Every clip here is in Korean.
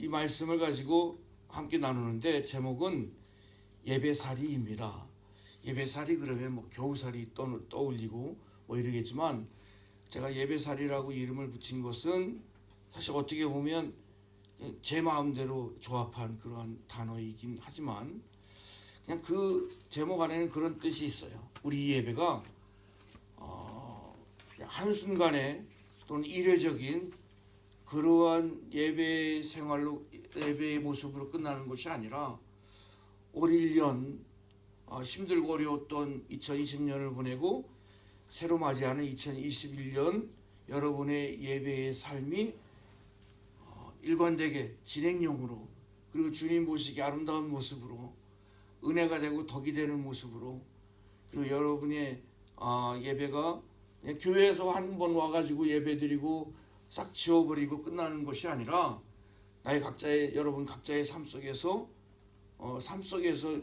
이 말씀을 가지고 함께 나누는데 제목은 예배살이입니다. 예배살이 그러면 뭐 겨우살이 떠올리고 뭐 이러겠지만 제가 예배살이라고 이름을 붙인 것은 사실 어떻게 보면 제 마음대로 조합한 그러한 단어이긴 하지만 그냥 그 제목 안에는 그런 뜻이 있어요. 우리 예배가 한순간에 또는 이례적인 그러한 예배 생활로 예배의 모습으로 끝나는 것이 아니라 올 1년 힘들고 어려웠던 2020년을 보내고 새로 맞이하는 2021년 여러분의 예배의 삶이 일관되게 진행형으로 그리고 주님 보시기 아름다운 모습으로 은혜가 되고 덕이 되는 모습으로 그리고 여러분의 예배가 그냥 교회에서 한 번 와가지고 예배드리고 싹 지워버리고 끝나는 것이 아니라 여러분 각자의 삶 속에서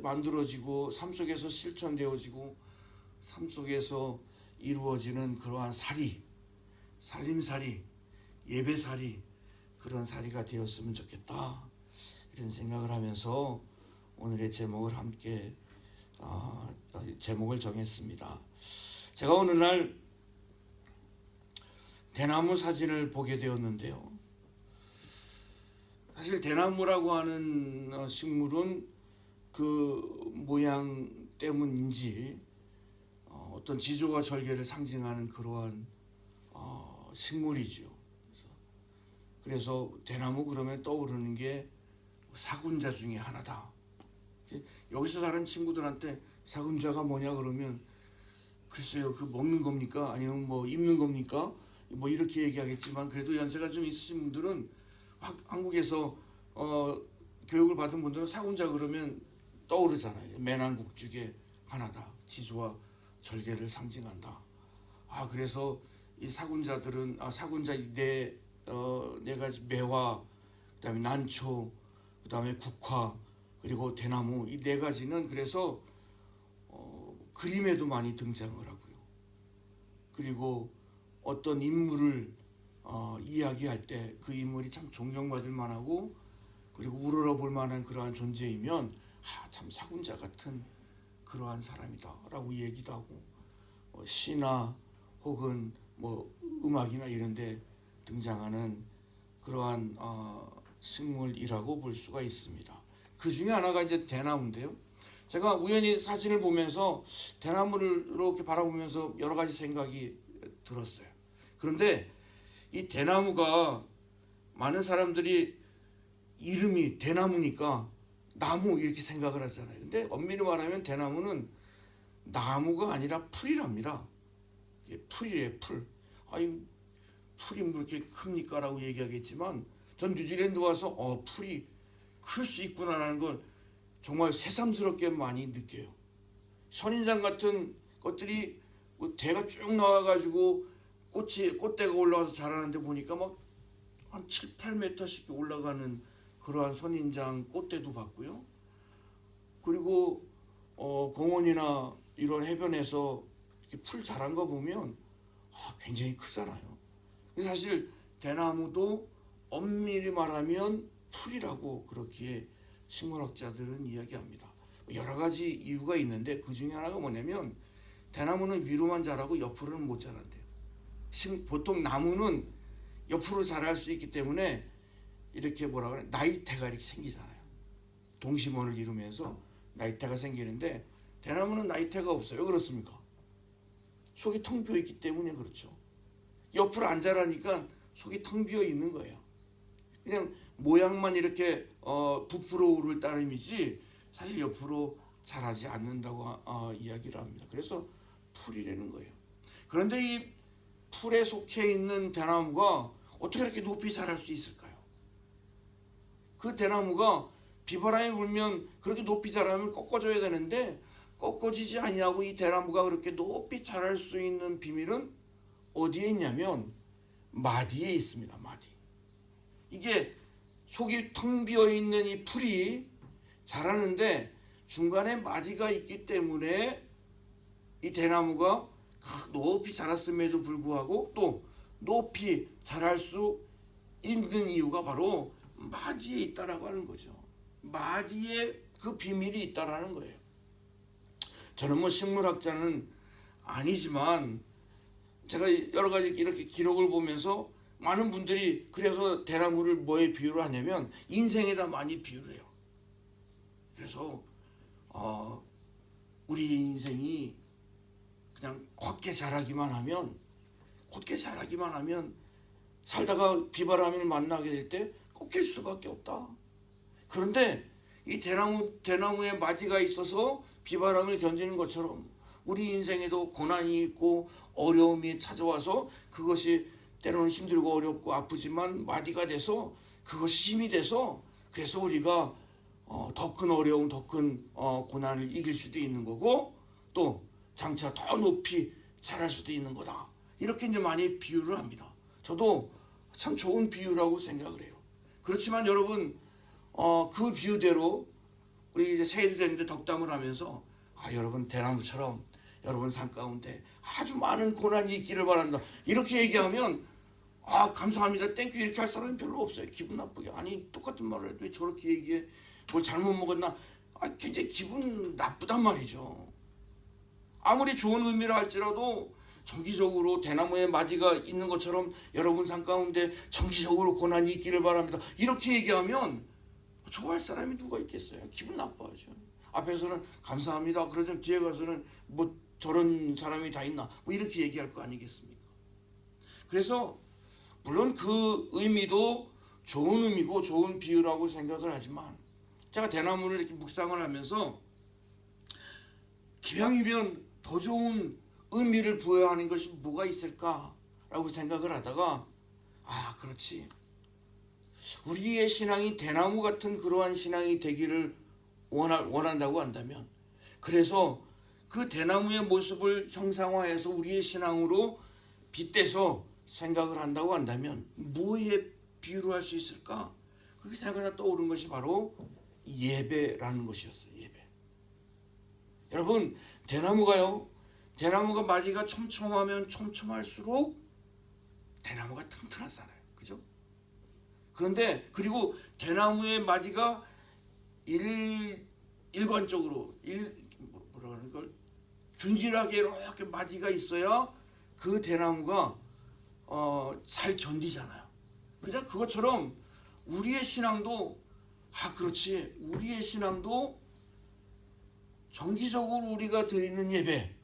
만들어지고 삶 속에서 실천되어지고 삶 속에서 이루어지는 그러한 살림살이, 예배살이 그런 살이가 되었으면 좋겠다 이런 생각을 하면서 오늘의 제목을 함께 제목을 정했습니다. 제가 어느 날 대나무 사진을 보게 되었는데요. 사실 대나무라고 하는 식물은 그 모양 때문인지 어떤 지조와 절개를 상징하는 그러한 식물이죠. 그래서 대나무 그러면 떠오르는 게 사군자 중에 하나다. 여기서 다른 친구들한테 사군자가 뭐냐 그러면 글쎄요, 그 먹는 겁니까? 아니면 뭐 입는 겁니까? 뭐 이렇게 얘기하겠지만 그래도 연세가 좀 있으신 분들은 한국에서 교육을 받은 분들은 사군자 그러면 떠오르잖아요. 매난국 중에 하나다. 지조와 절개를 상징한다. 그래서 이 사군자들은 사군자 네 가지 매화, 그다음에 난초, 그다음에 국화, 그리고 대나무 이 네 가지는 그래서 그림에도 많이 등장을 하고요. 그리고 어떤 인물을 이야기할 때 그 인물이 참 존경받을 만하고 그리고 우러러 볼 만한 그러한 존재이면 참 사군자 같은 그러한 사람이다라고 얘기도 하고 시나 혹은 뭐 음악이나 이런 데 등장하는 그러한 식물이라고 볼 수가 있습니다. 그 중에 하나가 이제 대나무인데요. 제가 우연히 사진을 보면서 대나무를 이렇게 바라보면서 여러 가지 생각이 들었어요. 그런데 이 대나무가 많은 사람들이 이름이 대나무니까 나무 이렇게 생각을 하잖아요. 근데 엄밀히 말하면 대나무는 나무가 아니라 풀이랍니다. 풀이에요, 풀. 풀이 뭐 이렇게 큽니까? 라고 얘기하겠지만 전 뉴질랜드 와서 풀이 클 수 있구나라는 걸 정말 새삼스럽게 많이 느껴요. 선인장 같은 것들이 대가 쭉 나와가지고 꽃대가 올라와서 자라는데 보니까 막 한 7, 8m씩 올라가는 그러한 선인장 꽃대도 봤고요. 그리고 공원이나 이런 해변에서 이렇게 풀 자란 거 보면 굉장히 크잖아요. 사실 대나무도 엄밀히 말하면 풀이라고 그렇게 식물학자들은 이야기합니다. 여러 가지 이유가 있는데 그 중에 하나가 뭐냐면 대나무는 위로만 자라고 옆으로는 못 자란대요. 보통 나무는 옆으로 자랄 수 있기 때문에 이렇게 뭐라 그래 나이테가 이렇게 생기잖아요. 동심원을 이루면서 나이테가 생기는데 대나무는 나이테가 없어요. 그렇습니까? 속이 텅 비어 있기 때문에 그렇죠. 옆으로 안 자라니까 속이 텅 비어 있는 거예요. 그냥 모양만 이렇게 부풀어 오를 따름이지 사실 옆으로 자라지 않는다고 이야기를 합니다. 그래서 풀이라는 거예요. 그런데 이 풀에 속해 있는 대나무가 어떻게 이렇게 높이 자랄 수 있을까요? 그 대나무가 비바람이 불면 그렇게 높이 자라면 꺾어져야 되는데 꺾어지지 아니하고 이 대나무가 그렇게 높이 자랄 수 있는 비밀은 어디에 있냐면 마디에 있습니다. 마디. 이게 속이 텅 비어 있는 이 풀이 자라는데 중간에 마디가 있기 때문에 이 대나무가 높이 자랐음에도 불구하고 또 높이 자랄 수 있는 이유가 바로 마디에 있다라고 하는 거죠. 마디에 그 비밀이 있다라는 거예요. 저는 뭐 식물학자는 아니지만 제가 여러 가지 이렇게 기록을 보면서 많은 분들이 그래서 대나무를 뭐에 비유를 하냐면 인생에다 많이 비유를 해요. 그래서 우리 인생이 그냥 곧게 자라기만 하면 살다가 비바람을 만나게 될 때 꺾일 수밖에 없다. 그런데 이 대나무에 마디가 있어서 비바람을 견디는 것처럼 우리 인생에도 고난이 있고 어려움이 찾아와서 그것이 때로는 힘들고 어렵고 아프지만 마디가 돼서 그것이 힘이 돼서 그래서 우리가 더 큰 어려움, 더 큰 고난을 이길 수도 있는 거고 또 장차 더 높이 자랄 수도 있는 거다. 이렇게 이제 많이 비유를 합니다. 저도 참 좋은 비유라고 생각을 해요. 그렇지만 여러분 그 비유대로 우리 이제 새해도 됐는데 덕담을 하면서 여러분 대나무처럼 여러분 삶 가운데 아주 많은 고난이 있기를 바란다. 이렇게 얘기하면 감사합니다. 땡큐 이렇게 할 사람이 별로 없어요. 기분 나쁘게. 아니 똑같은 말을 해도 왜 저렇게 얘기해? 뭘 잘못 먹었나? 굉장히 기분 나쁘단 말이죠. 아무리 좋은 의미라 할지라도 정기적으로 대나무에 마디가 있는 것처럼 여러분 삶 가운데 정기적으로 고난이 있기를 바랍니다. 이렇게 얘기하면 좋아할 사람이 누가 있겠어요? 기분 나빠하죠. 앞에서는 감사합니다. 그러면 뒤에 가서는 뭐 저런 사람이 다 있나? 뭐 이렇게 얘기할 거 아니겠습니까? 그래서 물론 그 의미도 좋은 의미고 좋은 비유라고 생각을 하지만 제가 대나무를 이렇게 묵상을 하면서 기왕이면 더 좋은 의미를 부여하는 것이 뭐가 있을까라고 생각을 하다가 그렇지. 우리의 신앙이 대나무 같은 그러한 신앙이 되기를 원한다고 한다면 그래서 그 대나무의 모습을 형상화해서 우리의 신앙으로 빗대서 생각을 한다고 한다면 뭐에 비유로 할 수 있을까? 그렇게 생각하다 떠오른 것이 바로 예배라는 것이었어요. 예배. 여러분 대나무가 마디가 촘촘하면 촘촘할수록 대나무가 튼튼하잖아요. 그죠? 그런데 그리고 대나무의 마디가 일관적으로 뭐라 그러는 걸 균질하게 이렇게 마디가 있어야 그 대나무가 잘 견디잖아요. 그러니까 그것처럼 우리의 신앙도 그렇지. 우리의 신앙도 정기적으로 우리가 드리는 예배,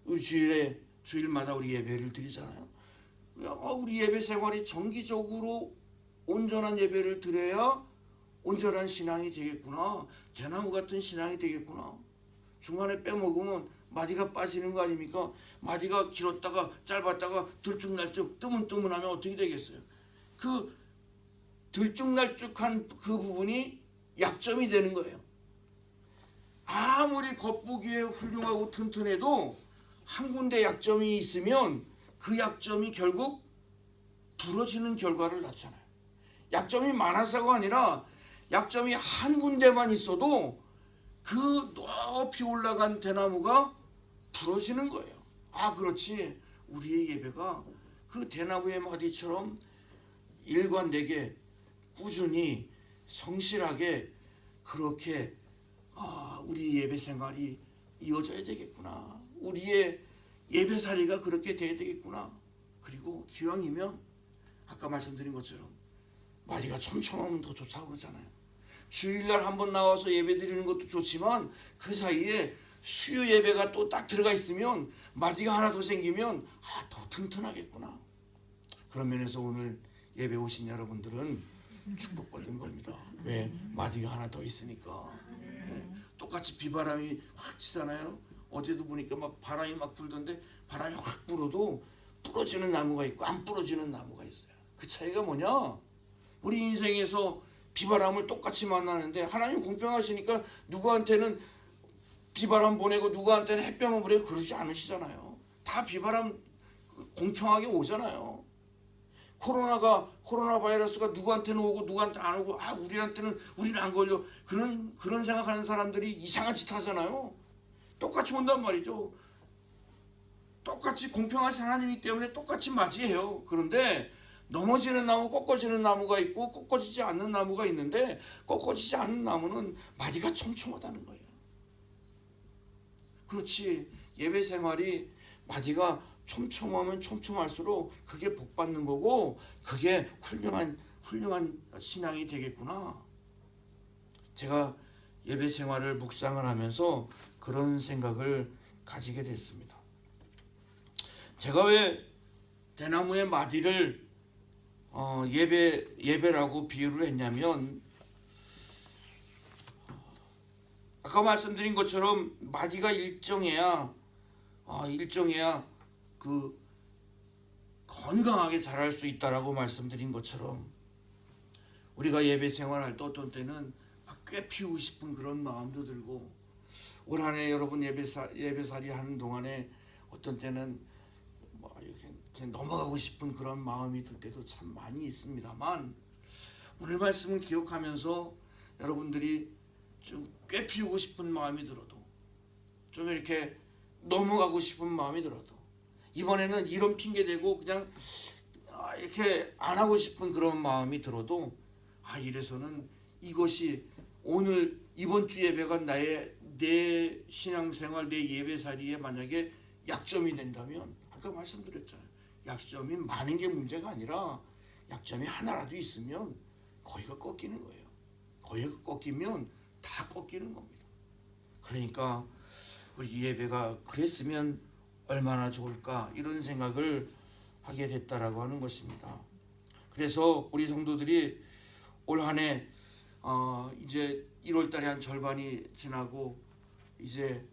우리 주일마다 우리 예배를 드리잖아요. 우리 예배 생활이 정기적으로 온전한 예배를 드려야 온전한 신앙이 되겠구나. 대나무 같은 신앙이 되겠구나. 중간에 빼먹으면 마디가 빠지는 거 아닙니까? 마디가 길었다가 짧았다가 들쭉날쭉 뜨문뜨문하면 어떻게 되겠어요? 그 들쭉날쭉한 그 부분이 약점이 되는 거예요. 아무리 겉보기에 훌륭하고 튼튼해도 한 군데 약점이 있으면 그 약점이 결국 부러지는 결과를 낳잖아요. 약점이 많아서가 아니라 약점이 한 군데만 있어도 그 높이 올라간 대나무가 부러지는 거예요. 그렇지. 우리의 예배가 그 대나무의 마디처럼 일관되게 꾸준히 성실하게 그렇게 우리 예배 생활이 이어져야 되겠구나. 우리의 예배살이가 그렇게 돼야 되겠구나. 그리고 기왕이면 아까 말씀드린 것처럼 마디가 촘촘하면 더 좋다고 그러잖아요. 주일날 한번 나와서 예배 드리는 것도 좋지만 그 사이에 수요 예배가 또 딱 들어가 있으면 마디가 하나 더 생기면 더 튼튼하겠구나. 그런 면에서 오늘 예배 오신 여러분들은 축복받은 겁니다. 왜? 마디가 하나 더 있으니까. 똑같이 비바람이 확 치잖아요. 어제도 보니까 막 바람이 막 불던데 바람이 확 불어도 부러지는 나무가 있고 안 부러지는 나무가 있어요. 그 차이가 뭐냐? 우리 인생에서 비바람을 똑같이 만나는데 하나님 공평하시니까 누구한테는 비바람 보내고 누구한테는 햇볕만 보내고 그러지 않으시잖아요. 다 비바람 공평하게 오잖아요. 코로나 바이러스가 누구한테는 오고 누구한테는 안 오고 우리는 안 걸려. 그런 생각하는 사람들이 이상한 짓 하잖아요. 똑같이 온단 말이죠. 똑같이 공평하신 하나님이기 때문에 똑같이 맞이해요. 그런데 넘어지는 나무, 꺾어지는 나무가 있고 꺾어지지 않는 나무가 있는데 꺾어지지 않는 나무는 마디가 촘촘하다는 거예요. 그렇지, 예배 생활이 마디가 촘촘하면 촘촘할수록 그게 복 받는 거고 그게 훌륭한 신앙이 되겠구나. 제가 예배 생활을 묵상을 하면서 그런 생각을 가지게 됐습니다. 제가 왜 대나무의 마디를 예배라고 비유를 했냐면, 아까 말씀드린 것처럼 마디가 일정해야 그 건강하게 자랄 수 있다라고 말씀드린 것처럼, 우리가 예배 생활할 때 어떤 때는 꽤 피우고 싶은 그런 마음도 들고, 올 한 해 여러분 예배살이 하는 동안에 어떤 때는 이렇게 넘어가고 싶은 그런 마음이 들 때도 참 많이 있습니다만, 오늘 말씀을 기억하면서 여러분들이 좀 꽤 피우고 싶은 마음이 들어도, 좀 이렇게 넘어가고 싶은 마음이 들어도, 이번에는 이런 핑계 대고 그냥 이렇게 안 하고 싶은 그런 마음이 들어도, 이래서는 이것이 오늘 이번 주 예배가 내 신앙생활, 내 예배살이에 만약에 약점이 된다면, 아까 말씀드렸잖아요. 약점이 많은 게 문제가 아니라 약점이 하나라도 있으면 거기가 꺾이는 거예요. 거기가 꺾이면 다 꺾이는 겁니다. 그러니까 우리 예배가 그랬으면 얼마나 좋을까, 이런 생각을 하게 됐다라고 하는 것입니다. 그래서 우리 성도들이 올 한 해 이제 1월 달에 한 절반이 지나고 이제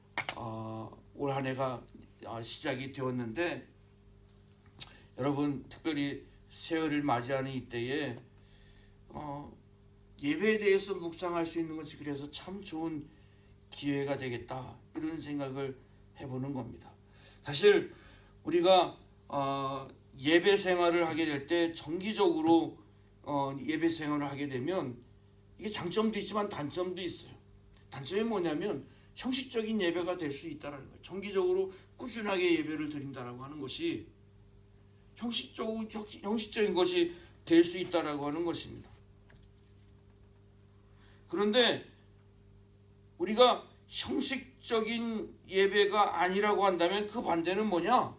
올 한 해가 시작이 되었는데, 여러분 특별히 새해를 맞이하는 이때에 예배에 대해서 묵상할 수 있는 것이 그래서 참 좋은 기회가 되겠다, 이런 생각을 해보는 겁니다. 사실 우리가 예배 생활을 하게 될 때 정기적으로 예배 생활을 하게 되면 이게 장점도 있지만 단점도 있어요. 단점이 뭐냐면 형식적인 예배가 될 수 있다는 거예요. 정기적으로 꾸준하게 예배를 드린다라고 하는 것이 형식적인 것이 될 수 있다라고 하는 것입니다. 그런데 우리가 형식적인 예배가 아니라고 한다면 그 반대는 뭐냐?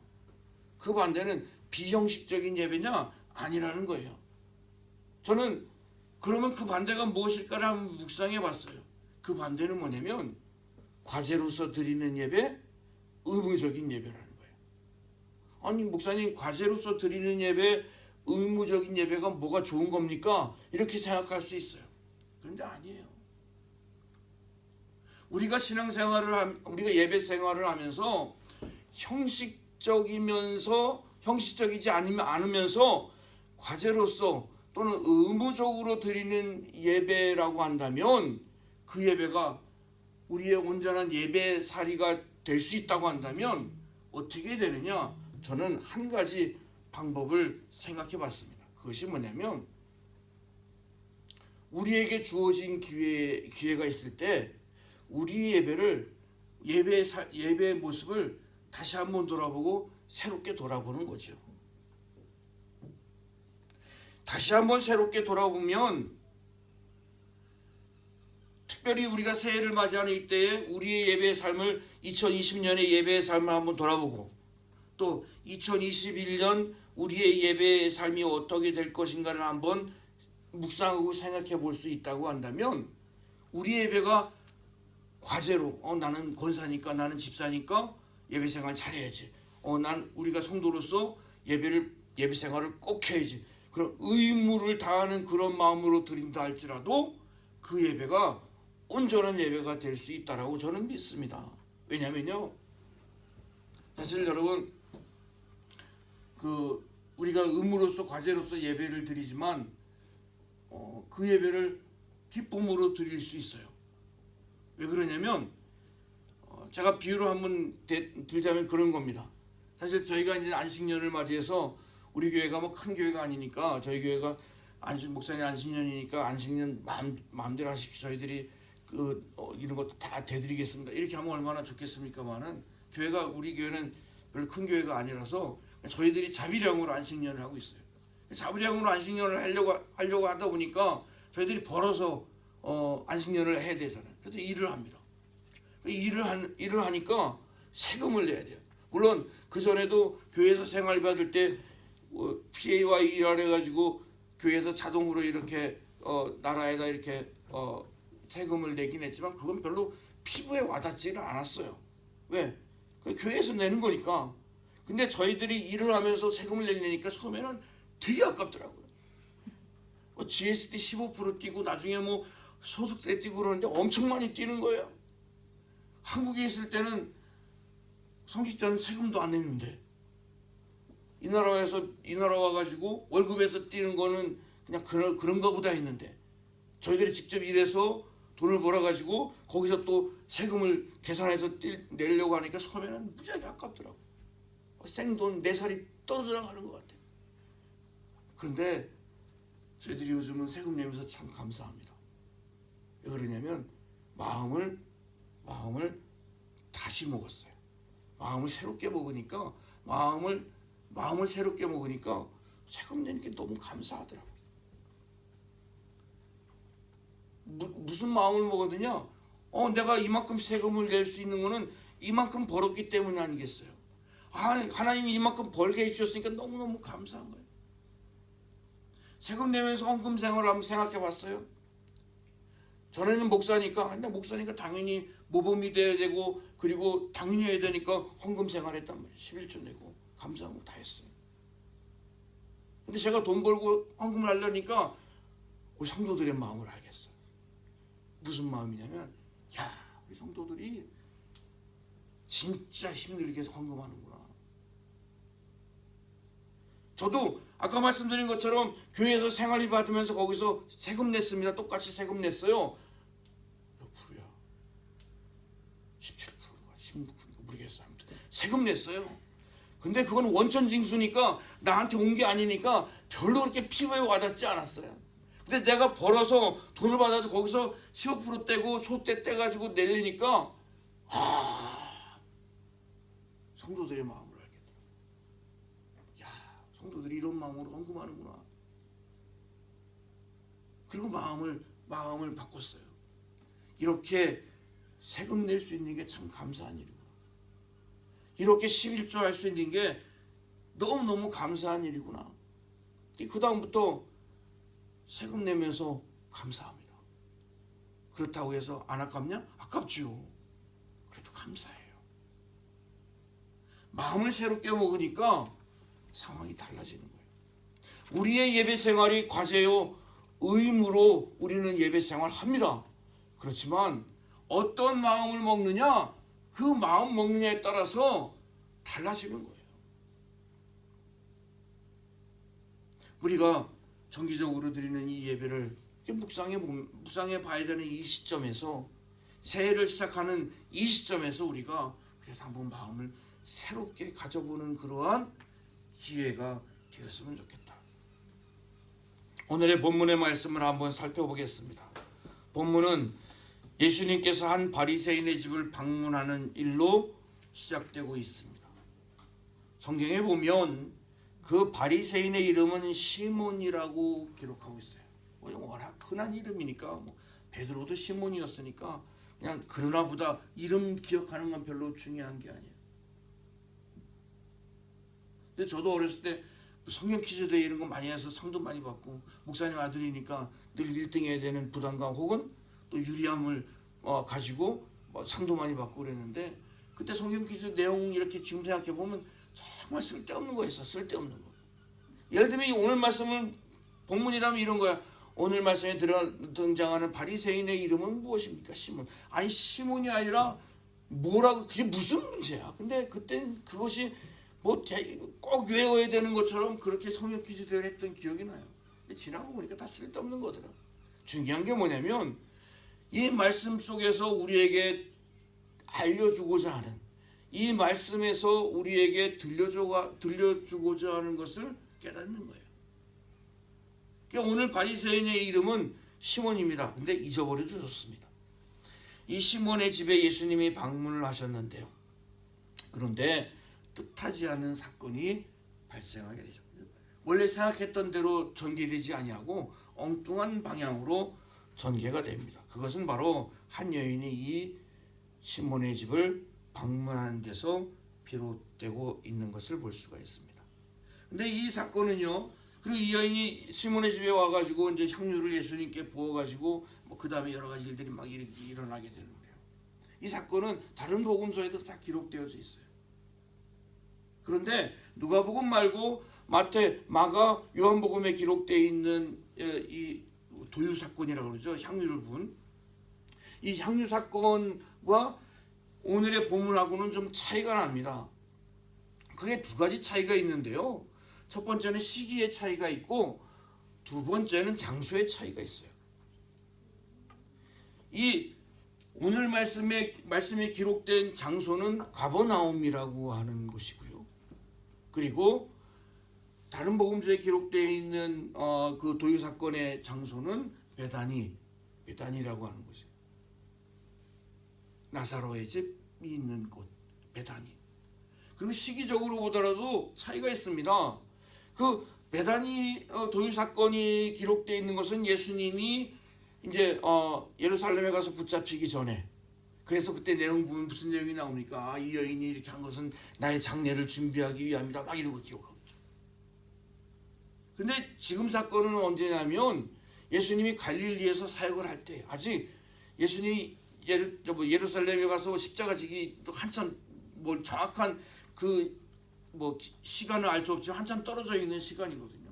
그 반대는 비형식적인 예배냐? 아니라는 거예요. 저는 그러면 그 반대가 무엇일까를 한번 묵상해 봤어요. 그 반대는 뭐냐면 과제로서 드리는 예배, 의무적인 예배라는 거예요. 아니 목사님, 과제로서 드리는 예배, 의무적인 예배가 뭐가 좋은 겁니까? 이렇게 생각할 수 있어요. 그런데 아니에요. 우리가 우리가 예배 생활을 하면서 형식적이지 않으면서 과제로서 또는 의무적으로 드리는 예배라고 한다면, 그 예배가 우리의 온전한 예배살이가 될 수 있다고 한다면 어떻게 되느냐? 저는 한 가지 방법을 생각해 봤습니다. 그것이 뭐냐면, 우리에게 주어진 기회가 있을 때 우리 예배의 모습을 다시 한번 돌아보고 새롭게 돌아보는 거죠. 다시 한번 새롭게 돌아보면, 특별히 우리가 새해를 맞이하는 이때에 우리의 예배의 삶을, 2020년의 예배의 삶을 한번 돌아보고, 또 2021년 우리의 예배의 삶이 어떻게 될 것인가를 한번 묵상하고 생각해 볼 수 있다고 한다면, 우리 예배가 과제로 나는 권사니까, 나는 집사니까 예배 생활 잘해야지, 우리가 성도로서 예배 생활을 꼭 해야지, 그런 의무를 다하는 그런 마음으로 드린다 할지라도 그 예배가 온전한 예배가 될 수 있다라고 저는 믿습니다. 왜냐면요, 사실 여러분, 우리가 의무로서 과제로서 예배를 드리지만 그 예배를 기쁨으로 드릴 수 있어요. 왜 그러냐면, 제가 비유를 한번 들자면 그런 겁니다. 사실 저희가 이제 안식년을 맞이해서, 우리 교회가 뭐 큰 교회가 아니니까, 저희 교회가 목사님 안식년이니까 안식년 마음대로 하십시오, 저희들이 이런 것도 다 대드리겠습니다, 이렇게 하면 얼마나 좋겠습니까만은, 우리 교회는 별로 큰 교회가 아니라서 저희들이 자비령으로 안식년을 하고 있어요. 자부장으로 안식년을 하려고 하다 보니까 저희들이 벌어서 안식년을 해야 되잖아요. 그래서 일을 합니다. 일을 하니까 세금을 내야 돼요. 물론 그 전에도 교회에서 생활 받을 때 PA와 일을 해가지고 교회에서 자동으로 이렇게 나라에다 이렇게 세금을 내긴 했지만 그건 별로 피부에 와닿지는 않았어요. 왜? 그 교회에서 내는 거니까. 근데 저희들이 일을 하면서 세금을 내려니까 처음에는 되게 아깝더라고요. GST 15% 띄고 나중에 뭐 소득세 띄고 그러는데 엄청 많이 뛰는 거예요. 한국에 있을 때는 성직자는 세금도 안 냈는데 이 나라 와가지고 월급에서 뛰는 거는 그냥 그런가 보다 했는데 저희들이 직접 일해서 돈을 벌어가지고 거기서 또 세금을 계산해서 내려고 하니까 처음에는 무지하게 아깝더라고. 생돈 4살이 떠들어가는 것 같아요. 그런데 저희들이 요즘은 세금 내면서 참 감사합니다. 왜 그러냐면 마음을 다시 먹었어요. 마음을 새롭게 먹으니까 마음을 새롭게 먹으니까 세금 내는 게 너무 감사하더라고. 무슨 마음을 먹었느냐? 내가 이만큼 세금을 낼 수 있는 거는 이만큼 벌었기 때문이 아니겠어요. 하나님이 이만큼 벌게 해주셨으니까 너무너무 감사한 거예요. 세금 내면서 헌금 생활을 한번 생각해 봤어요? 전에는 목사니까 당연히 모범이 돼야 되고 그리고 당연히 해야 되니까 헌금 생활했단 말이에요. 11조 내고 감사한 거 다 했어요. 근데 제가 돈 벌고 헌금을 하려니까 우리 성도들의 마음을 알겠어요. 무슨 마음이냐면 우리 성도들이 진짜 힘들게 헌금하는구나. 저도 아까 말씀드린 것처럼 교회에서 생활비 받으면서 거기서 세금 냈습니다. 똑같이 세금 냈어요. 몇 프로야? 17%인가 16%인가 모르겠어요. 아무튼 세금 냈어요. 근데 그건 원천징수니까 나한테 온 게 아니니까 별로 그렇게 피부에 와닿지 않았어요. 근데 내가 벌어서 돈을 받아서 거기서 15% 떼고 소떼 떼가지고 내리니까 성도들의 마음을 알겠더라. 성도들이 이런 마음으로 헌금하는구나. 그리고 마음을 바꿨어요. 이렇게 세금 낼 수 있는 게 참 감사한 일이구나. 이렇게 11조 할 수 있는 게 너무너무 감사한 일이구나. 그 다음부터 세금 내면서 감사합니다. 그렇다고 해서 안 아깝냐? 아깝지요. 그래도 감사해요. 마음을 새롭게 먹으니까 상황이 달라지는 거예요. 우리의 예배 생활이 과제요, 의무로 우리는 예배 생활합니다. 그렇지만 어떤 마음을 먹느냐, 그 마음 먹느냐에 따라서 달라지는 거예요. 우리가 정기적으로 드리는 이 예배를 묵상해 봐야 되는 이 시점에서, 새해를 시작하는 이 시점에서 우리가 그래서 한번 마음을 새롭게 가져보는 그러한 기회가 되었으면 좋겠다. 오늘의 본문의 말씀을 한번 살펴보겠습니다. 본문은 예수님께서 한 바리새인의 집을 방문하는 일로 시작되고 있습니다. 성경에 보면 그 바리새인의 이름은 시몬이라고 기록하고 있어요. 워낙 흔한 이름이니까 베드로도 시몬이었으니까 그냥 그러나 보다 이름 기억하는 건 별로 중요한 게 아니에요. 근데 저도 어렸을 때 성경 퀴즈대회 이런 거 많이 해서 상도 많이 받고, 목사님 아들이니까 늘 1등 해야 되는 부담감 혹은 또 유리함을 가지고 상도 많이 받고 그랬는데, 그때 성경 퀴즈 내용 이렇게 지금 생각해 보면 정말 쓸데없는 거였어. 쓸데없는 거. 예를 들면 오늘 말씀은 본문이라면 이런 거야. 오늘 말씀에 등장하는 바리새인의 이름은 무엇입니까? 시몬. 아니 시몬이 아니라 뭐라고, 그게 무슨 문제야. 근데 그땐 그것이 꼭 외워야 되는 것처럼 그렇게 성경 퀴즈대회를 했던 기억이 나요. 근데 지나고 보니까 다 쓸데없는 거더라. 중요한 게 뭐냐면 이 말씀 속에서 우리에게 알려주고자 하는, 이 말씀에서 우리에게 들려주고자 하는 것을 깨닫는 거예요. 그러니까 오늘 바리새인의 이름은 시몬입니다. 근데 잊어버려도 좋습니다. 이 시몬의 집에 예수님이 방문을 하셨는데요. 그런데 뜻하지 않은 사건이 발생하게 되죠. 원래 생각했던 대로 전개되지 아니하고 엉뚱한 방향으로 전개가 됩니다. 그것은 바로 한 여인이 이 시몬의 집을 방문하는 데서 비롯되고 있는 것을 볼 수가 있습니다. 근데 이 사건은요, 그리고 이 여인이 시몬의 집에 와가지고 이제 향유를 예수님께 부어가지고 뭐 그 다음에 여러 가지 일들이 막 일어나게 되는 거예요. 이 사건은 다른 복음서에도 다 기록되어져 있어요. 그런데 누가복음 말고 마태, 마가, 요한복음에 기록되어 있는 이 도유 사건이라고 그러죠. 향유를 부은 이 향유 사건과 오늘의 본문하고는 좀 차이가 납니다. 그게 두 가지 차이가 있는데요. 첫 번째는 시기의 차이가 있고 두 번째는 장소의 차이가 있어요. 이 오늘 말씀에 기록된 장소는 가버나움이라고 하는 곳이고요. 그리고 다른 복음서에 기록되어 있는 그 도유 사건의 장소는 베다니라고 하는 곳이에요. 나사로의 집이 있는 곳, 베다니. 그리고 시기적으로 보더라도 차이가 있습니다. 그 베다니 도유 사건이 기록되어 있는 것은 예수님이 이제 예루살렘에 가서 붙잡히기 전에, 그래서 그때 내용 보면 무슨 내용이 나옵니까? 이 여인이 이렇게 한 것은 나의 장례를 준비하기 위함이다. 막 이러고 기억하고 있죠. 근데 지금 사건은 언제냐면 예수님이 갈릴리에서 사역을 할 때, 아직 예수님이 예루살렘에 가서 십자가 지기 한참 뭐 정확한 그 뭐 시간을 알 수 없지만 한참 떨어져 있는 시간이거든요.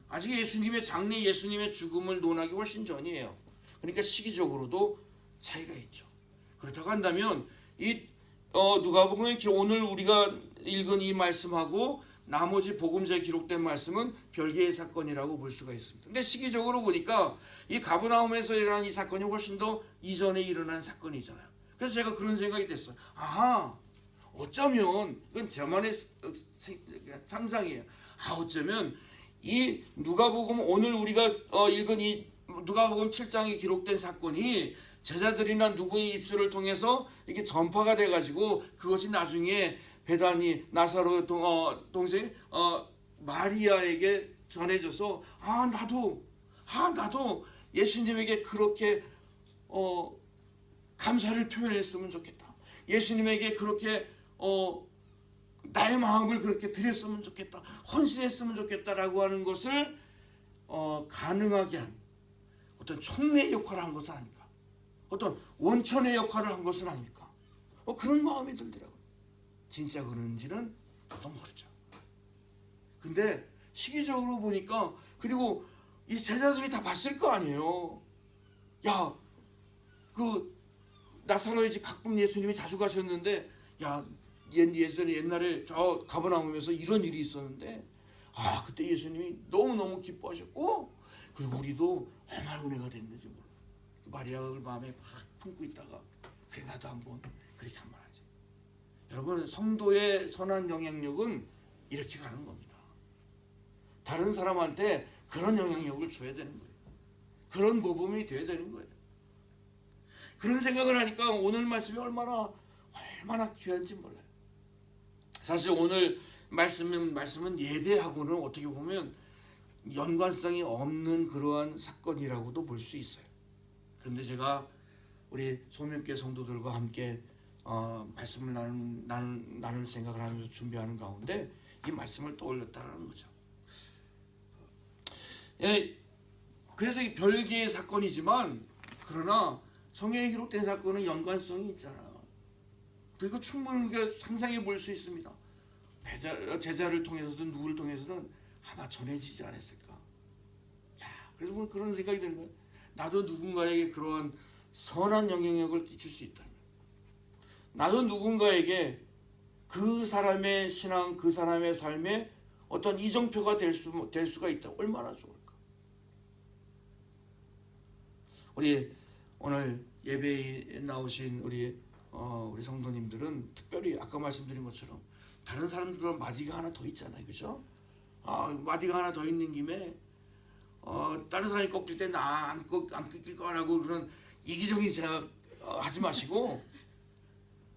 아직 예수님의 장례, 예수님의 죽음을 논하기 훨씬 전이에요. 그러니까 시기적으로도 차이가 있죠. 그렇다고 한다면 이 누가복음에 오늘 우리가 읽은 이 말씀하고 나머지 복음서에 기록된 말씀은 별개의 사건이라고 볼 수가 있습니다. 근데 시기적으로 보니까 이 가버나움에서 일어난 이 사건이 훨씬 더 이전에 일어난 사건이잖아요. 그래서 제가 그런 생각이 됐어요. 아하, 어쩌면 이건 저만의 상상이에요. 어쩌면 이 누가복음 오늘 우리가 읽은 이 누가복음 7장에 기록된 사건이 제자들이나 누구의 입술을 통해서 이렇게 전파가 돼가지고 그것이 나중에 베다니 나사로 동생 마리아에게 전해져서 나도 예수님에게 그렇게 감사를 표현했으면 좋겠다. 예수님에게 그렇게 나의 마음을 그렇게 드렸으면 좋겠다. 헌신했으면 좋겠다라고 하는 것을 가능하게 한 어떤 촉매의 역할을 한 것은 아닐까? 어떤 원천의 역할을 한 것은 아닐까? 그런 마음이 들더라고요. 진짜 그런지는 저도 모르죠. 근데 시기적으로 보니까, 그리고 이 제자들이 다 봤을 거 아니에요. 야, 그 나사로의 집 가끔 예수님이 자주 가셨는데, 야, 옛날에 저 가버나움에서 이런 일이 있었는데, 그때 예수님이 너무너무 기뻐하셨고, 그리고 우리도 얼마나 은혜가 됐는지 몰라. 그 마리아를 마음에 막 품고 있다가, 그래 나도 한번 그렇게 한 말 하지. 여러분, 성도의 선한 영향력은 이렇게 가는 겁니다. 다른 사람한테 그런 영향력을 줘야 되는 거예요. 그런 모범이 돼야 되는 거예요. 그런 생각을 하니까 오늘 말씀이 얼마나 귀한지 몰라요. 사실 오늘 말씀은 예배하고는 어떻게 보면 연관성이 없는 그러한 사건이라고도 볼 수 있어요. 그런데 제가 우리 소명교회 성도들과 함께 말씀을 나눌 생각을 하면서 준비하는 가운데 이 말씀을 떠올렸다는 거죠. 그래서 이 별개의 사건이지만, 그러나 성경에 기록된 사건은 연관성이 있잖아. 그리고 충분히 우리가 상상해 볼 수 있습니다. 제자를 통해서든 누구를 통해서든 아마 전해지지 않았을까. 그래서 뭐 그런 생각이 드는 거예요. 나도 누군가에게 그러한 선한 영향력을 끼칠 수 있다. 나도 누군가에게 그 사람의 신앙, 그 사람의 삶에 어떤 이정표가 될 수가 있다. 얼마나 좋을까. 우리 오늘 예배에 나오신 우리 성도님들은 특별히 아까 말씀드린 것처럼 다른 사람들은 마디가 하나 더 있잖아요, 그죠? 마디가 하나 더 있는 김에 다른 사람이 꺾일 때 나 안 꺾일 거라고 그런 이기적인 생각 하지 마시고,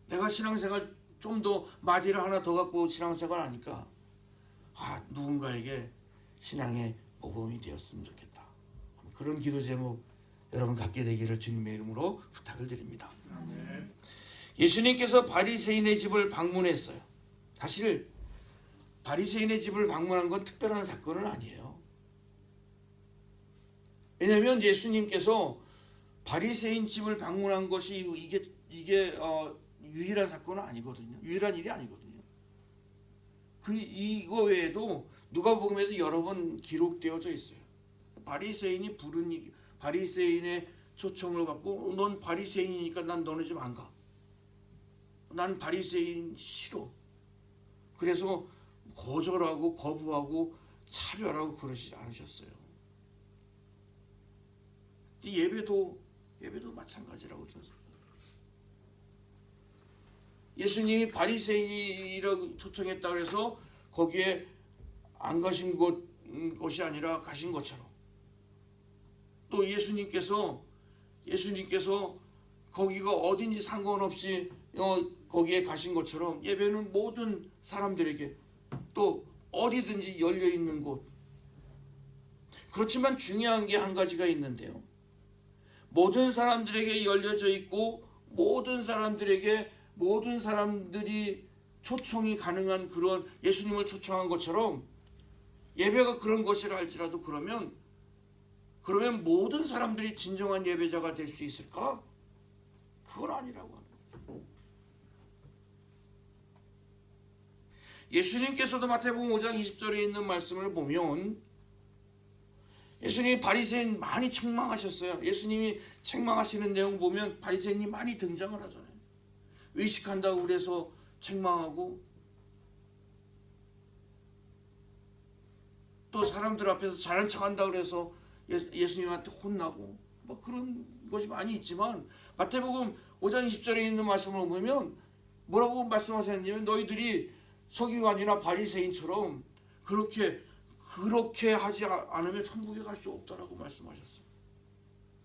내가 신앙생활 좀 더 마디를 하나 더 갖고 신앙생활 하니까 누군가에게 신앙의 모범이 되었으면 좋겠다. 그런 기도 제목 여러분 갖게 되기를 주님의 이름으로 부탁을 드립니다. 예수님께서 바리새인의 집을 방문했어요. 사실 바리새인의 집을 방문한 건 특별한 사건은 아니에요. 왜냐하면 예수님께서 바리새인 집을 방문한 것이 이게 유일한 사건은 아니거든요. 유일한 일이 아니거든요. 이거 외에도 누가복음에도 여러 번 기록되어져 있어요. 바리새인의 초청을 받고 넌 바리새인이니까 난 너네 집 안 가. 난 바리새인 싫어. 그래서 거절하고 거부하고 차별하고 그러지 않으셨어요. 예배도 마찬가지라고 저는 생각합니다. 예수님이 바리새인이라고 초청했다 그래서 거기에 안 가신 것이 아니라 가신 것처럼 또 예수님께서 거기가 어딘지 상관없이 거기에 가신 것처럼 예배는 모든 사람들에게 또 어디든지 열려 있는 곳. 그렇지만 중요한 게 한 가지가 있는데요. 모든 사람들에게 열려져 있고 모든 사람들이 초청이 가능한 그런 예수님을 초청한 것처럼 예배가 그런 것이라 할지라도 그러면 모든 사람들이 진정한 예배자가 될 수 있을까? 그건 아니라고 하는 거죠. 예수님께서도 마태복음 5장 20절에 있는 말씀을 보면 예수님이 바리새인 많이 책망하셨어요. 예수님이 책망하시는 내용 보면 바리새인이 많이 등장을 하잖아요. 외식한다고 그래서 책망하고 또 사람들 앞에서 잘난 척한다고 그래서 예수님한테 혼나고 뭐 그런 것이 많이 있지만 마태복음 5장 20절에 있는 말씀을 보면 뭐라고 말씀하셨냐면 너희들이 서기관이나 바리새인처럼 그렇게 하지 않으면 천국에 갈 수 없다라고 말씀하셨어요.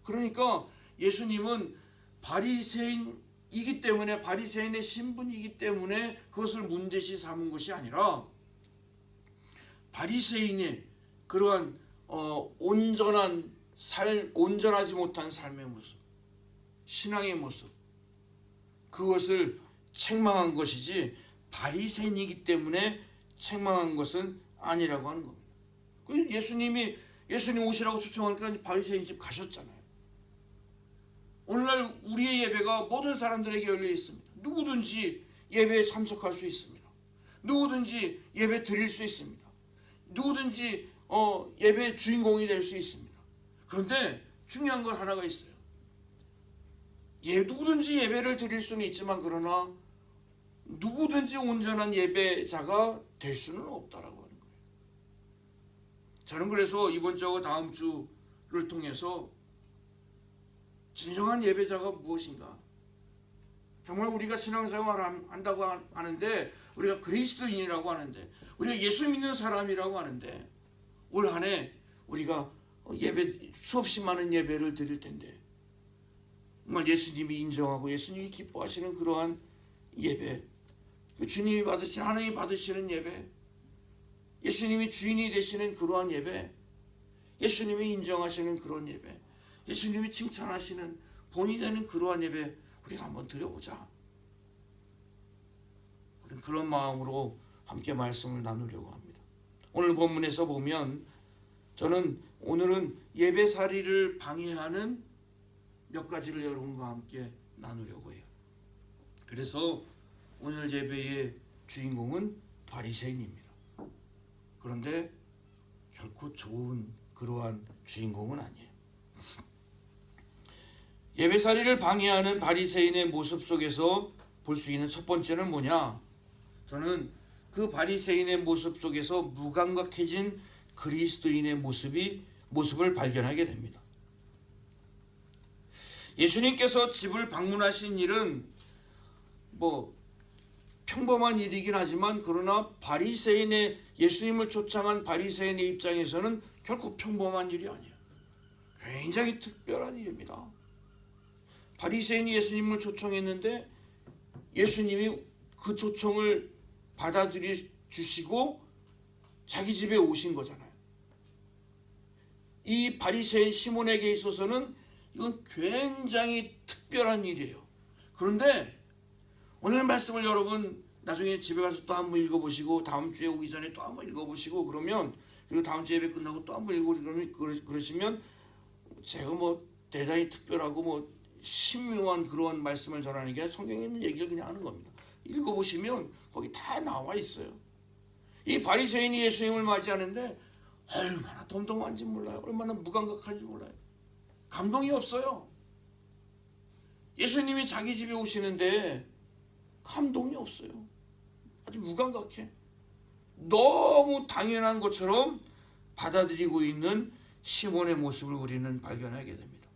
그러니까 예수님은 바리새인이기 때문에 바리새인의 신분이기 때문에 그것을 문제시 삼은 것이 아니라 바리새인의 그러한 온전하지 못한 삶의 모습, 신앙의 모습 그것을 책망한 것이지 바리새인이기 때문에 책망한 것은 아니라고 하는 겁니다. 예수님 오시라고 초청하니까 바리새인 집 가셨잖아요. 오늘날 우리의 예배가 모든 사람들에게 열려 있습니다. 누구든지 예배에 참석할 수 있습니다. 누구든지 예배 드릴 수 있습니다. 누구든지 예배의 주인공이 될 수 있습니다. 그런데 중요한 건 하나가 있어요. 누구든지 예배를 드릴 수는 있지만 그러나 누구든지 온전한 예배자가 될 수는 없다라고 하는 거예요. 저는 그래서 이번 주하고 다음 주를 통해서 진정한 예배자가 무엇인가? 정말 우리가 신앙생활을 한다고 하는데 우리가 그리스도인이라고 하는데 우리가 예수 믿는 사람이라고 하는데 올 한 해 우리가 수없이 많은 예배를 드릴 텐데 정말 예수님이 인정하고 예수님이 기뻐하시는 그러한 예배, 주님이 받으시는 하나님이 받으시는 예배, 예수님이 주인이 되시는 그러한 예배, 예수님이 인정하시는 그런 예배, 예수님이 칭찬하시는 본이 되는 그러한 예배 우리가 한번 드려보자. 우리는 그런 마음으로 함께 말씀을 나누려고 합니다. 오늘 본문에서 보면 저는 오늘은 예배살이를 방해하는 몇 가지를 여러분과 함께 나누려고 해요. 그래서 오늘 예배의 주인공은 바리새인입니다. 그런데 결코 좋은 그러한 주인공은 아니에요. 예배살이를 방해하는 바리새인의 모습 속에서 볼 수 있는 첫 번째는 뭐냐? 저는 그 바리새인의 모습 속에서 무감각해진 그리스도인의 모습을 발견하게 됩니다. 예수님께서 집을 방문하신 일은 평범한 일이긴 하지만 그러나 예수님을 초청한 바리새인의 입장에서는 결코 평범한 일이 아니에요. 굉장히 특별한 일입니다. 바리새인이 예수님을 초청했는데 예수님이 그 초청을 받아들여 주시고 자기 집에 오신 거잖아요. 이 바리새인 시몬에게 있어서는 이건 굉장히 특별한 일이에요. 그런데 오늘 말씀을 여러분 나중에 집에 가서 또 한번 읽어보시고 다음 주에 오기 전에 또 한번 읽어보시고 그러면 그리고 다음 주 예배 끝나고 또 한번 읽어보시면 그러시면 제가 뭐 대단히 특별하고 뭐 신묘한 그런 말씀을 전하는 게 아니라 성경에 있는 얘기를 그냥 하는 겁니다. 읽어보시면 거기 다 나와 있어요. 이 바리새인이 예수님을 맞이하는데 얼마나 덤덤한지 몰라요. 얼마나 무감각한지 몰라요. 감동이 없어요. 예수님이 자기 집에 오시는데 감동이 없어요. 아주 무감각해. 너무 당연한 것처럼 받아들이고 있는 시몬의 모습을 우리는 발견하게 됩니다.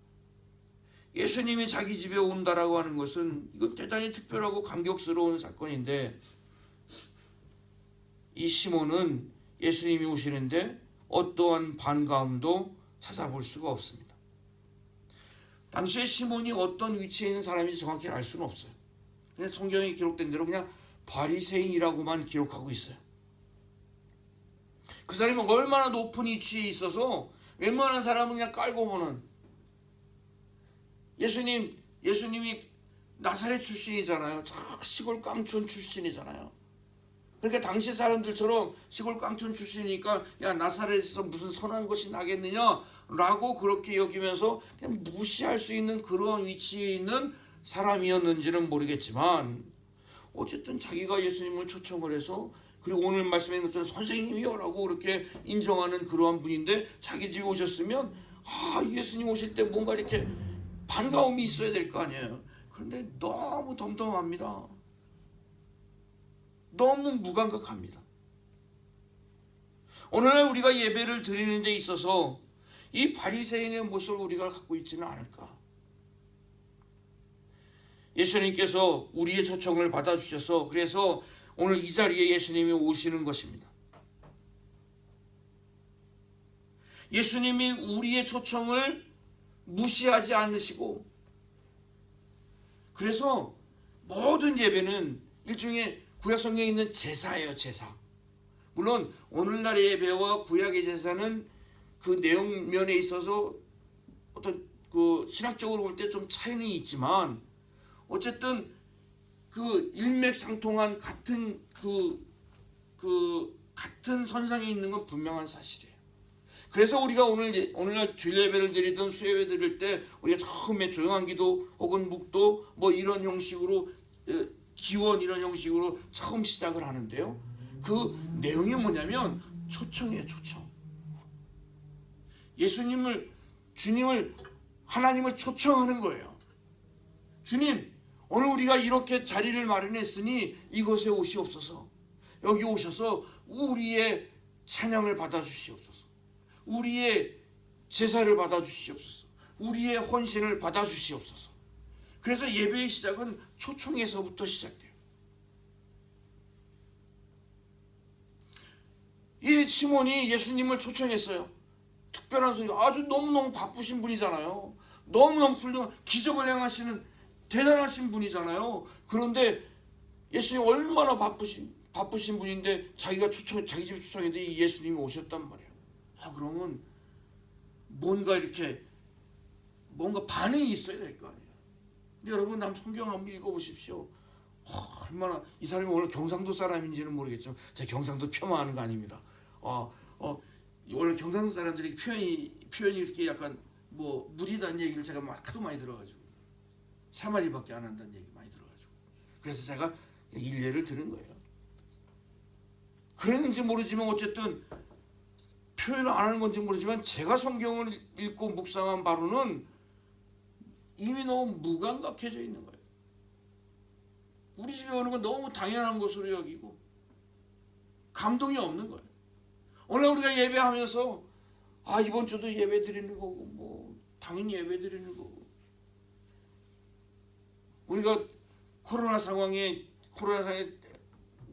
예수님이 자기 집에 온다라고 하는 것은 이건 대단히 특별하고 감격스러운 사건인데 이 시몬은 예수님이 오시는데 어떠한 반가움도 찾아볼 수가 없습니다. 당시에 시몬이 어떤 위치에 있는 사람인지 정확히 알 수는 없어요. 그냥 성경에 기록된 대로 그냥 바리새인이라고만 기록하고 있어요. 그 사람이 얼마나 높은 위치에 있어서 웬만한 사람은 그냥 깔고 보는 예수님이 나사렛 출신이잖아요. 시골 깡촌 출신이잖아요. 그러니까 당시 사람들처럼 시골 깡촌 출신이니까 야 나사렛에서 무슨 선한 것이 나겠느냐라고 그렇게 여기면서 그냥 무시할 수 있는 그런 위치에 있는 사람이었는지는 모르겠지만 어쨌든 자기가 예수님을 초청을 해서 그리고 오늘 말씀에 있는 것처럼 선생님이요라고 그렇게 인정하는 그러한 분인데 자기 집에 오셨으면 예수님 오실 때 뭔가 이렇게 반가움이 있어야 될 거 아니에요. 그런데 너무 덤덤합니다. 너무 무감각합니다. 오늘날 우리가 예배를 드리는 데 있어서 이 바리새인의 모습을 우리가 갖고 있지는 않을까. 예수님께서 우리의 초청을 받아주셔서 그래서 오늘 이 자리에 예수님이 오시는 것입니다. 예수님이 우리의 초청을 무시하지 않으시고 그래서 모든 예배는 일종의 구약 성경에 있는 제사예요. 제사. 물론 오늘날의 예배와 구약의 제사는 그 내용면에 있어서 어떤 그 신학적으로 볼 때 좀 차이는 있지만 어쨌든 그 일맥상통한 같은 같은 선상에 있는 건 분명한 사실이에요. 그래서 우리가 오늘날 주일 예배를 드리던 수요예배 드릴 때 우리가 처음에 조용한 기도 혹은 묵도 뭐 이런 형식으로 기원 이런 형식으로 처음 시작을 하는데요. 그 내용이 뭐냐면 초청이에요. 초청. 주님을 하나님을 초청하는 거예요. 주님, 오늘 우리가 이렇게 자리를 마련했으니 이곳에 오시옵소서. 여기 오셔서 우리의 찬양을 받아주시옵소서. 우리의 제사를 받아주시옵소서. 우리의 헌신을 받아주시옵소서. 그래서 예배의 시작은 초청에서부터 시작돼요. 이 시몬이 예수님을 초청했어요. 특별한 소리, 아주 너무너무 바쁘신 분이잖아요. 너무너무 훌륭한 기적을 행하시는 대단하신 분이잖아요. 그런데 예수님 얼마나 바쁘신 분인데 자기 집에 초청했는데 이 예수님이 오셨단 말이에요. 그러면 뭔가 반응이 있어야 될 거 아니에요. 근데 여러분 성경 한번 읽어보십시오. 얼마나 이 사람이 오늘 경상도 사람인지는 모르겠지만 제가 경상도 폄하하는 거 아닙니다. 원래 경상도 사람들이 표현이 이렇게 약간 뭐 무리다는 얘기를 제가 하도 많이 들어가지고 3마디밖에 안 한다는 얘기 많이 들어가지고 그래서 제가 일례를 드는 거예요. 그랬는지 모르지만 어쨌든 표현을 안 하는 건지 모르지만 제가 성경을 읽고 묵상한 바로는 이미 너무 무감각해져 있는 거예요. 우리 집에 오는 건 너무 당연한 것으로 여기고 감동이 없는 거예요. 오늘 우리가 예배하면서 이번 주도 예배 드리는 거고 뭐 당연히 예배 드리는 거고 우리가 코로나 상황에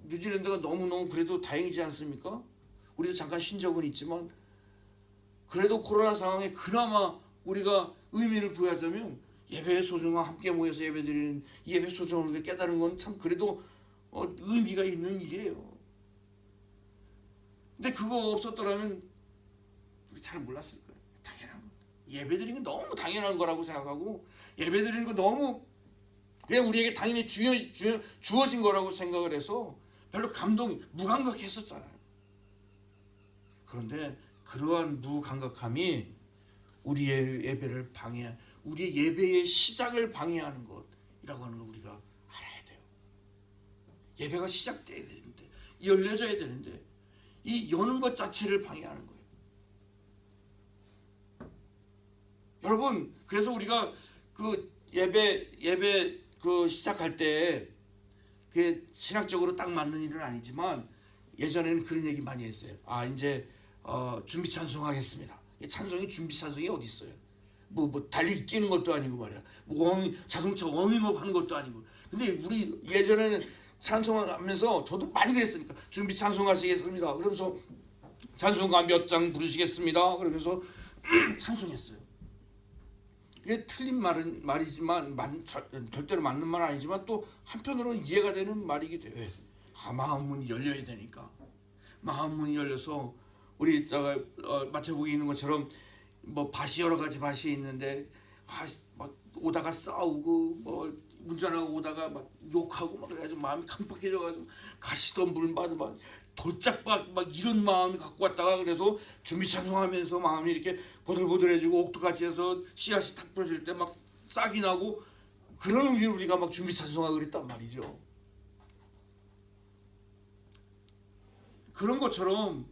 뉴질랜드가 너무너무 그래도 다행이지 않습니까? 우리도 잠깐 쉰 적은 있지만 그래도 코로나 상황에 그나마 우리가 의미를 부여하자면 예배의 소중함 함께 모여서 예배드리는 예배 소중함을 깨달은 건 참 그래도 의미가 있는 일이에요. 근데 그거 없었더라면 우리 잘 몰랐을 거예요. 예배드리는 게 너무 당연한 거라고 생각하고 예배드리는 거 너무 그냥 우리에게 당연히 주어진 거라고 생각을 해서 별로 무감각했었잖아요. 그런데 그러한 무감각함이 우리의 예배를 우리의 예배의 시작을 방해하는 것이라고 하는 걸 우리가 알아야 돼요. 예배가 시작돼야 되는데 열려져야 되는데 이 여는 것 자체를 방해하는 거예요. 여러분, 그래서 우리가 그 예배 그 시작할 때 그게 신학적으로 딱 맞는 일은 아니지만 예전에는 그런 얘기 많이 했어요. 이제 준비 찬송하겠습니다. 찬송이 준비 찬송이 어디 있어요? 뭐 달리기 뛰는 것도 아니고 말이야. 자동차 워밍업 하는 것도 아니고. 근데 우리 예전에는 찬송하면서 저도 많이 그랬으니까 준비 찬송하시겠습니다. 그러면서 찬송가 몇 장 부르시겠습니다. 그러면서 찬송했어요. 이게 틀린 말이지만 절대로 맞는 말은 아니지만 또 한편으로는 이해가 되는 말이기도 해요. 마음문이 열려야 되니까. 마음문이 열려서 우리 마태복음에 있는 것처럼 뭐 밭이 여러 가지 밭이 있는데 막 오다가 싸우고 뭐 운전하고 오다가 막 욕하고 막 그래가지고 마음이 깜빡해져가지고 가시던 물마다 막 돌짝밭 막 이런 마음이 갖고 왔다가 그래서 준비 찬송하면서 마음이 이렇게 보들보들해지고 옥토같이 해서 씨앗이 탁 부러질 때 막 싹이 나고 그런 의미로 우리가 막 준비 찬송하고 그랬단 말이죠. 그런 것처럼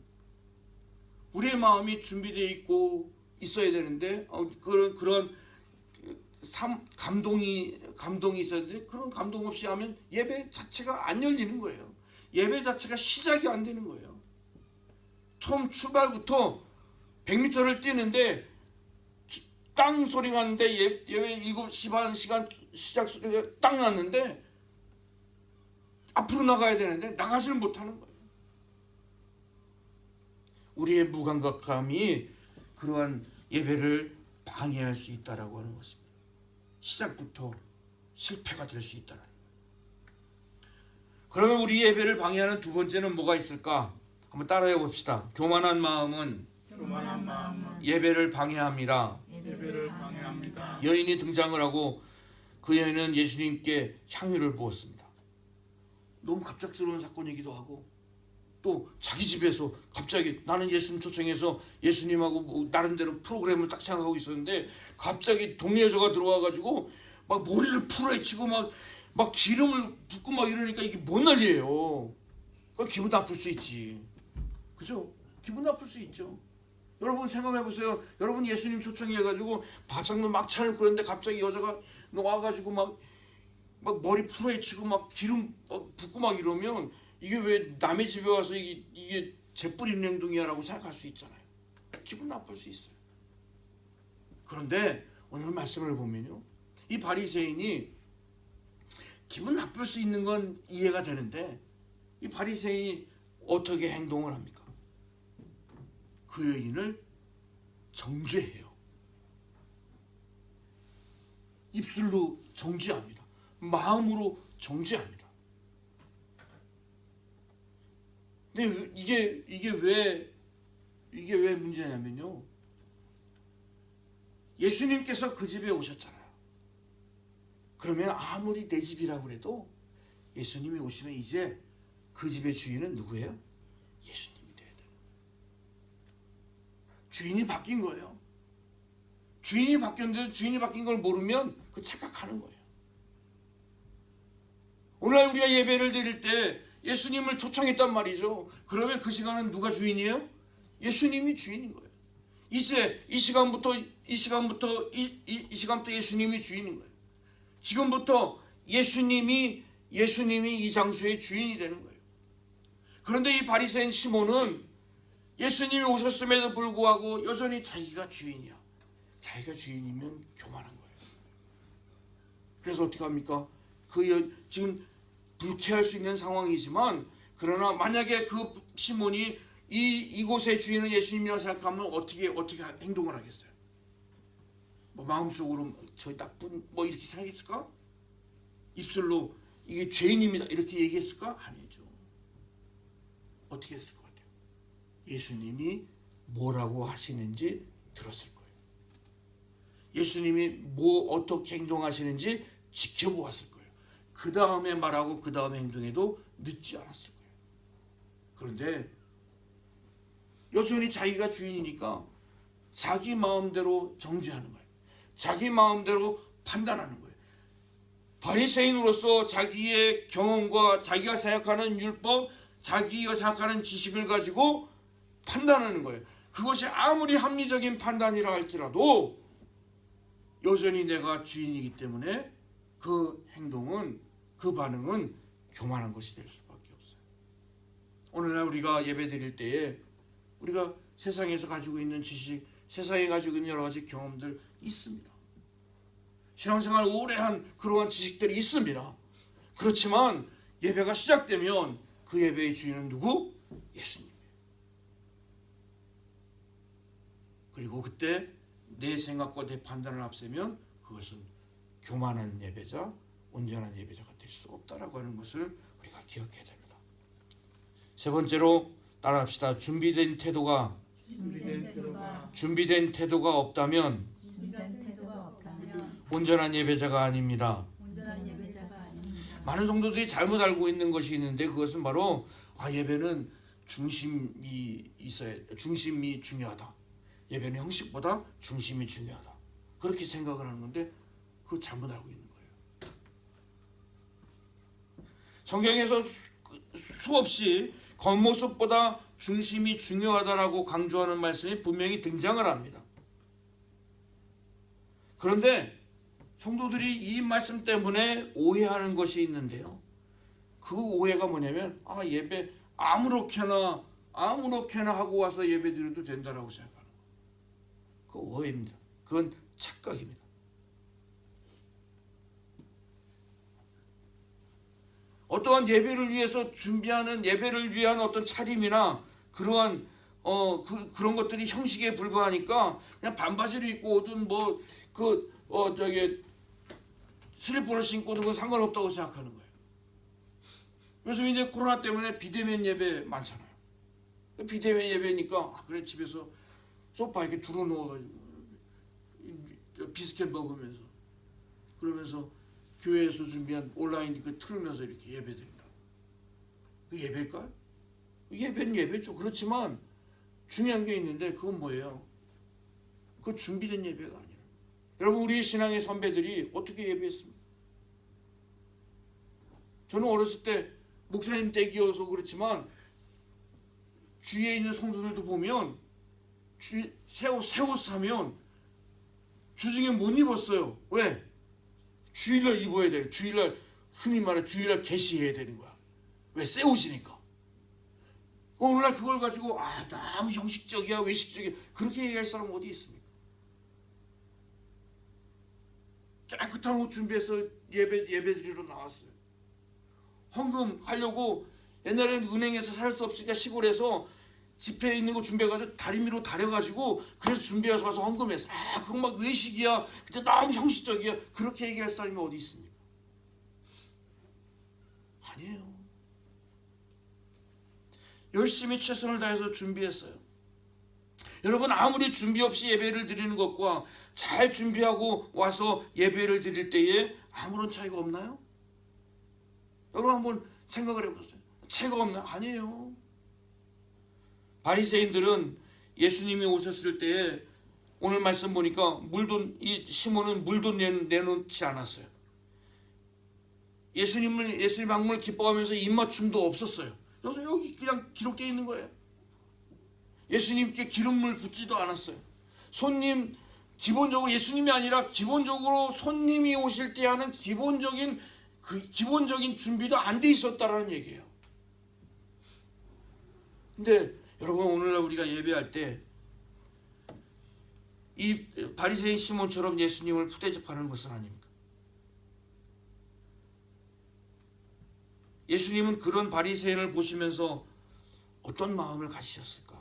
우리의 마음이 준비되어 있고 있어야 되는데 그런 감동이 있어야 되는데 그런 감동 없이 하면 예배 자체가 안 열리는 거예요. 예배 자체가 시작이 안 되는 거예요. 처음 출발부터 100m를 뛰는데 땅 소리가 났는데 예배 7시 반 시간 시작 소리가 딱 났는데 앞으로 나가야 되는데 나가지를 못하는 거예요. 우리의 무감각함이 그러한 예배를 방해할 수 있다라고 하는 것입니다. 시작부터 실패가 될 수 있다는 거예요. 그러면 우리 예배를 방해하는 두 번째는 뭐가 있을까? 한번 따라해 봅시다. 교만한 마음은 예배를 방해합니다. 여인이 등장을 하고 그 여인은 예수님께 향유를 부었습니다. 너무 갑작스러운 사건이기도 하고 또 자기 집에서 갑자기 나는 예수님 초청해서 예수님하고 뭐 나름대로 프로그램을 딱 생각하고 있었는데 갑자기 동료여자가 들어와가지고 막 머리를 풀어헤치고 막 기름을 붓고 막 이러니까 이게 뭔 난리예요. 기분 나쁠 수 있지. 그죠? 기분 나쁠 수 있죠. 여러분 생각해보세요. 여러분 예수님 초청해가지고 밥상도 막차를 끓였는데 갑자기 여자가 와가지고 막 머리 풀어헤치고 막 기름 붓고 막 이러면 이게 왜 남의 집에 와서 이게 재뿌리는 행동이야라고 생각할 수 있잖아요. 기분 나쁠 수 있어요. 그런데 오늘 말씀을 보면요, 이 바리새인이 기분 나쁠 수 있는 건 이해가 되는데 이 바리새인이 어떻게 행동을 합니까? 그 여인을 정죄해요. 입술로 정죄합니다. 마음으로 정죄합니다. 근데 이게 왜 문제냐면요, 예수님께서 그 집에 오셨잖아요. 그러면 아무리 내 집이라고 해도 예수님이 오시면 이제 그 집의 주인은 누구예요? 예수님이 돼야 돼요. 주인이 바뀐 거예요. 주인이 바뀌었는데 주인이 바뀐 걸 모르면 그 착각하는 거예요. 오늘 우리가 예배를 드릴 때 예수님을 초청했단 말이죠. 그러면 그 시간은 누가 주인이에요? 예수님이 주인인 거예요. 이제 이 시간부터 예수님이 주인인 거예요. 지금부터 예수님이 이 장소의 주인이 되는 거예요. 그런데 이 바리새인 시몬은 예수님이 오셨음에도 불구하고 여전히 자기가 주인이야. 자기가 주인이면 교만한 거예요. 그래서 어떻게 합니까? 지금 불쾌할 수 있는 상황이지만 그러나 만약에 그 시몬이 이곳의 주인은 예수님이라고 생각하면 어떻게 행동을 하겠어요? 마음속으로 저 나쁜 이렇게 생각했을까? 입술로 이게 죄인입니다 이렇게 얘기했을까? 아니죠. 어떻게 했을 것 같아요? 예수님이 뭐라고 하시는지 들었을 거예요. 예수님이 뭐 어떻게 행동하시는지 지켜보았을 거예요. 그 다음에 말하고 그 다음에 행동해도 늦지 않았을 거예요. 그런데 여전히 자기가 주인이니까 자기 마음대로 정죄하는 거예요. 자기 마음대로 판단하는 거예요. 바리새인으로서 자기의 경험과 자기가 생각하는 율법, 자기가 생각하는 지식을 가지고 판단하는 거예요. 그것이 아무리 합리적인 판단이라 할지라도 여전히 내가 주인이기 때문에 그 행동은, 그 반응은 교만한 것이 될 수밖에 없어요. 오늘날 우리가 예배 드릴 때에 우리가 세상에서 가지고 있는 지식, 세상에 가지고 있는 여러 가지 경험들 있습니다. 신앙생활 오래 한 그러한 지식들이 있습니다. 그렇지만 예배가 시작되면 그 예배의 주인은 누구? 예수님이에요. 그리고 그때 내 생각과 내 판단을 앞세면 그것은 교만한 예배자, 온전한 예배자가 될 수 없다라고 하는 것을 우리가 기억해야 됩니다. 세 번째로 따라합시다. 준비된 태도가 없다면 온전한 예배자가 아닙니다. 많은 성도들이 잘못 알고 있는 것이 있는데 그것은 바로 예배는 중심이 중요하다. 예배는 형식보다 중심이 중요하다. 그렇게 생각을 하는 건데 그거 잘못 알고 있는 거예요. 성경에서 수없이 겉모습보다 중심이 중요하다라고 강조하는 말씀이 분명히 등장을 합니다. 그런데 성도들이 이 말씀 때문에 오해하는 것이 있는데요. 그 오해가 뭐냐면 예배 아무렇게나 하고 와서 예배 드려도 된다라고 생각하는 거예요. 그 오해입니다. 그건 착각입니다. 어떠한 예배를 위해서 준비하는 예배를 위한 어떤 차림이나 그러한 그런 것들이 형식에 불과하니까 그냥 반바지를 입고 오든 슬리퍼를 신고 오든 상관없다고 생각하는 거예요. 요즘 이제 코로나 때문에 비대면 예배 많잖아요. 비대면 예배니까 그래 집에서 소파 이렇게 두루 누워가지고 비스켓 먹으면서 그러면서 교회에서 준비한 온라인 틀으면서 이렇게 예배드린다. 그 예배일까요? 예배는 예배죠. 그렇지만 중요한 게 있는데 그건 뭐예요? 그 준비된 예배가 아니라. 여러분 우리 신앙의 선배들이 어떻게 예배했습니까? 저는 어렸을 때 목사님 댁이어서 그렇지만 주위에 있는 성도들도 보면 새 옷 사면 주중에 못 입었어요. 왜? 주일날 입어야 돼요. 주일날 흔히 말해 주일날 개시해야 되는 거야. 왜? 새 옷이니까. 오늘날 그걸 가지고 너무 형식적이야 외식적이야 그렇게 얘기할 사람 어디 있습니까? 깨끗한 옷 준비해서 예배 드리러 나왔어요. 헌금 하려고 옛날에는 은행에서 살 수 없으니까 시골에서 지폐 있는 거 준비해가지고 다리미로 다려가지고 그래서 준비해서 가서 헌금했어. 그건 막 외식이야. 그때 너무 형식적이야. 그렇게 얘기할 사람이 어디 있습니까? 아니에요. 열심히 최선을 다해서 준비했어요. 여러분 아무리 준비 없이 예배를 드리는 것과 잘 준비하고 와서 예배를 드릴 때에 아무런 차이가 없나요? 여러분 한번 생각을 해보세요. 차이가 없나요? 아니에요. 바리새인들은 예수님이 오셨을 때에 오늘 말씀 보니까 이 시몬은 물도 내놓지 않았어요. 예수님 방문을 기뻐하면서 입맞춤도 없었어요. 여기 그냥 기록되어 있는 거예요. 예수님께 기름물 붓지도 않았어요. 기본적으로 예수님이 아니라 기본적으로 손님이 오실 때 하는 기본적인 준비도 안 돼 있었다라는 얘기예요. 근데 여러분 오늘날 우리가 예배할 때 이 바리새인 시몬처럼 예수님을 푸대접하는 것은 아닙니까? 예수님은 그런 바리새인을 보시면서 어떤 마음을 가지셨을까?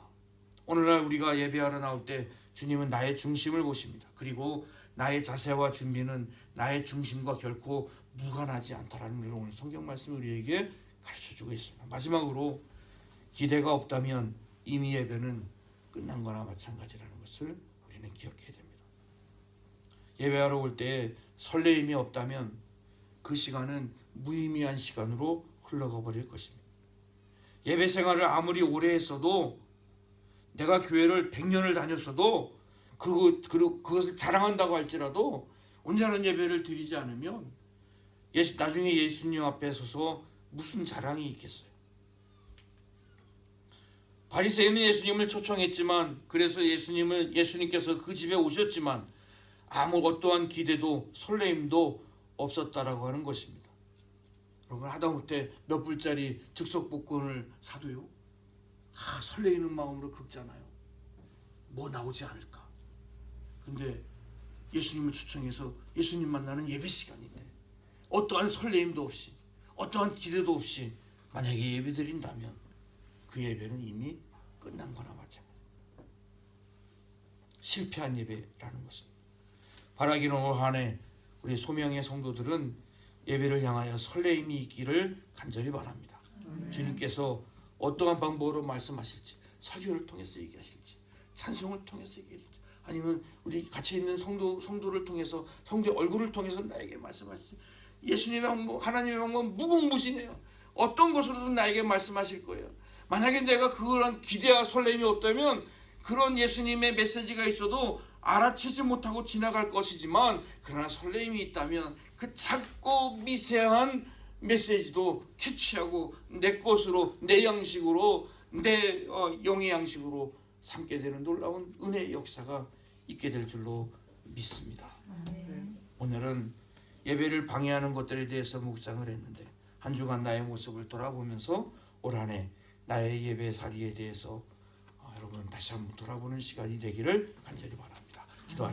오늘날 우리가 예배하러 나올 때 주님은 나의 중심을 보십니다. 그리고 나의 자세와 준비는 나의 중심과 결코 무관하지 않다라는 걸 오늘 성경 말씀이 우리에게 가르쳐주고 있습니다. 마지막으로 기대가 없다면 이미 예배는 끝난 거나 마찬가지라는 것을 우리는 기억해야 됩니다. 예배하러 올 때 설레임이 없다면 그 시간은 무의미한 시간으로 흘러가 버릴 것입니다. 예배 생활을 아무리 오래 했어도, 내가 교회를 100년을 다녔어도, 그것을 자랑한다고 할지라도 온전한 예배를 드리지 않으면 나중에 예수님 앞에 서서 무슨 자랑이 있겠어요? 바리새인은 예수님을 초청했지만, 그래서 예수님께서 그 집에 오셨지만 아무 어떠한 기대도 설레임도 없었다라고 하는 것입니다. 여러분, 하다못해 몇 불짜리 즉석복권을 사도요, 설레이는 마음으로 긁잖아요. 뭐 나오지 않을까. 근데 예수님을 초청해서 예수님 만나는 예배 시간인데 어떠한 설레임도 없이, 어떠한 기대도 없이 만약에 예배 드린다면 그 예배는 이미 끝난 거나 마찬가지입니다. 실패한 예배라는 것입니다. 바라기는 올 한 해 우리 소명의 성도들은 예배를 향하여 설레임이 있기를 간절히 바랍니다. 주님께서 어떠한 방법으로 말씀하실지, 설교를 통해서 얘기하실지, 찬송을 통해서 얘기하실지, 아니면 우리 같이 있는 성도를 통해서, 성도의 얼굴을 통해서 나에게 말씀하실지, 예수님의 방법, 하나님의 방법은 무궁무진해요. 어떤 것으로든 나에게 말씀하실 거예요. 만약에 내가 그런 기대와 설렘이 없다면 그런 예수님의 메시지가 있어도 알아채지 못하고 지나갈 것이지만, 그러나 설렘이 있다면 그 작고 미세한 메시지도 캐치하고 내 것으로, 내 양식으로, 내 영의 양식으로 삼게 되는 놀라운 은혜의 역사가 있게 될 줄로 믿습니다. 오늘은 예배를 방해하는 것들에 대해서 묵상을 했는데, 한 주간 나의 모습을 돌아보면서 올 한 해 나의 예배살이에 대해서 여러분 다시 한번 돌아보는 시간이 되기를 간절히 바랍니다. 기도하시겠습니다.